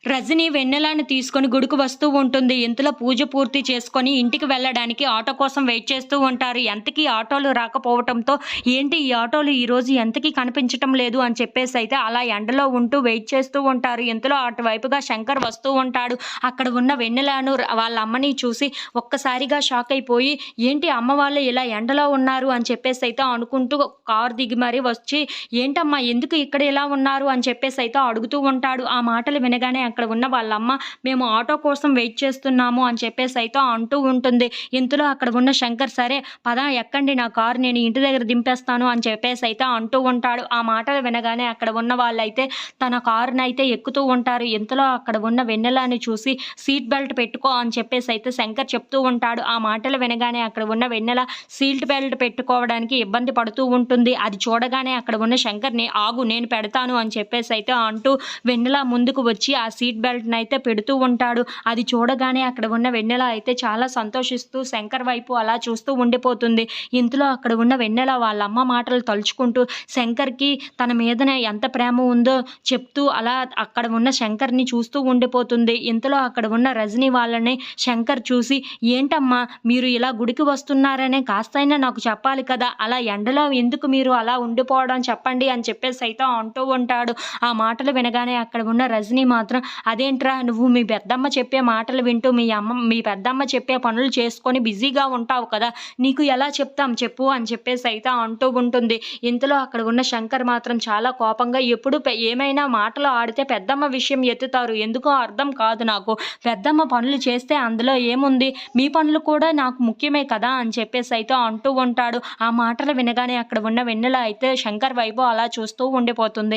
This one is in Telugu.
రజని వెన్నెలని తీసుకొని గుడికి వస్తూ ఉంటుంది. ఇంతలో పూజ పూర్తి చేసుకొని ఇంటికి వెళ్ళడానికి ఆటో కోసం వెయిట్ చేస్తూ ఉంటారు. ఎంతకీ ఆటోలు రాకపోవటంతో ఏంటి ఈ ఆటోలు ఈరోజు ఎంతకీ కనిపించటం లేదు అని చెప్పేసైతే అలా ఎండలో ఉంటూ వెయిట్ చేస్తూ ఉంటారు. ఇంతలో అటువైపుగా శంకర్ వస్తూ ఉంటాడు. అక్కడ ఉన్న వెన్నెలను వాళ్ళ అమ్మని చూసి ఒక్కసారిగా షాక్ అయిపోయి, ఏంటి అమ్మ వాళ్ళు ఇలా ఎండలో ఉన్నారు అని చెప్పేసైతే అనుకుంటూ కారు దిగి మరీ వచ్చి, ఏంటమ్మా ఎందుకు ఇక్కడ ఇలా ఉన్నారు అని చెప్పేసైతే అడుగుతూ ఉంటాడు. ఆ మాటలు వినగానే అక్కడ ఉన్న వాళ్ళమ్మ, మేము ఆటో కోసం వెయిట్ చేస్తున్నాము అని చెప్పేసైతే అంటూ ఉంటుంది. ఇంతలో అక్కడ ఉన్న శంకర్, సరే పద ఎక్కండి నా కారు, నేను ఇంటి దగ్గర దింపేస్తాను అని చెప్పేసైతే అంటూ ఉంటాడు. ఆ మాటలు వినగానే అక్కడ ఉన్న వాళ్ళైతే తన కారునైతే ఎక్కుతూ ఉంటారు. ఇంతలో అక్కడ ఉన్న వెన్నెలని చూసి సీట్ బెల్ట్ పెట్టుకో అని చెప్పేసైతే శంకర్ చెప్తూ ఉంటాడు. ఆ మాటలు వినగానే అక్కడ ఉన్న వెన్నెల సీట్ బెల్ట్ పెట్టుకోవడానికి ఇబ్బంది పడుతూ ఉంటుంది. అది చూడగానే అక్కడ ఉన్న శంకర్‌ని, ఆగు నేను పెడతాను అని చెప్పేసైతే అంటూ వెన్నెల ముందుకు వచ్చి ఆ సీట్ బెల్ట్‌ని అయితే పెడుతూ ఉంటాడు. అది చూడగానే అక్కడ ఉన్న వెన్నెల అయితే చాలా సంతోషిస్తూ శంకర్ వైపు అలా చూస్తూ ఉండిపోతుంది. ఇంతలో అక్కడ ఉన్న వెన్నెల వాళ్ళ అమ్మ మాటలు తలుచుకుంటూ శంకర్‌కి తన మీదన ఎంత ప్రేమ ఉందో చెప్తూ అలా అక్కడ ఉన్న శంకర్‌ని చూస్తూ ఉండిపోతుంది. ఇంతలో అక్కడ ఉన్న రజని వాళ్ళని శంకర్ చూసి, ఏంటమ్మా మీరు ఇలా గుడికి వస్తున్నారనే కాస్తైనా నాకు చెప్పాలి కదా! అలా ఎండలో ఎందుకు మీరు అలా ఉండిపోవడం చెప్పండి అని చెప్పేసైతే అంటూ ఉంటాడు. ఆ మాటలు వినగానే అక్కడ ఉన్న రజని మాత్రం, అదేంట్రా నువ్వు మీ పెద్దమ్మ చెప్పే మాటలు వింటూ మీ పెద్దమ్మ చెప్పే పనులు చేసుకొని బిజీగా ఉంటావు కదా! నీకు ఎలా చెప్తాం చెప్పు అని చెప్పేసైతే అంటూ ఉంటుంది. ఇంతలో అక్కడ ఉన్న శంకర్ మాత్రం చాలా కోపంగా, ఎప్పుడు ఏమైనా మాటలు ఆడితే పెద్దమ్మ విషయం ఎత్తుతారు. ఎందుకో అర్థం కాదు నాకు. పెద్దమ్మ పనులు చేస్తే అందులో ఏముంది? మీ పనులు కూడా నాకు ముఖ్యమే కదా అని చెప్పేసైతే అంటూ ఉంటాడు. ఆ మాటలు వినగానే అక్కడ ఉన్న వెన్నెల అయితే శంకర్ వైపు అలా చూస్తూ ఉండిపోతుంది.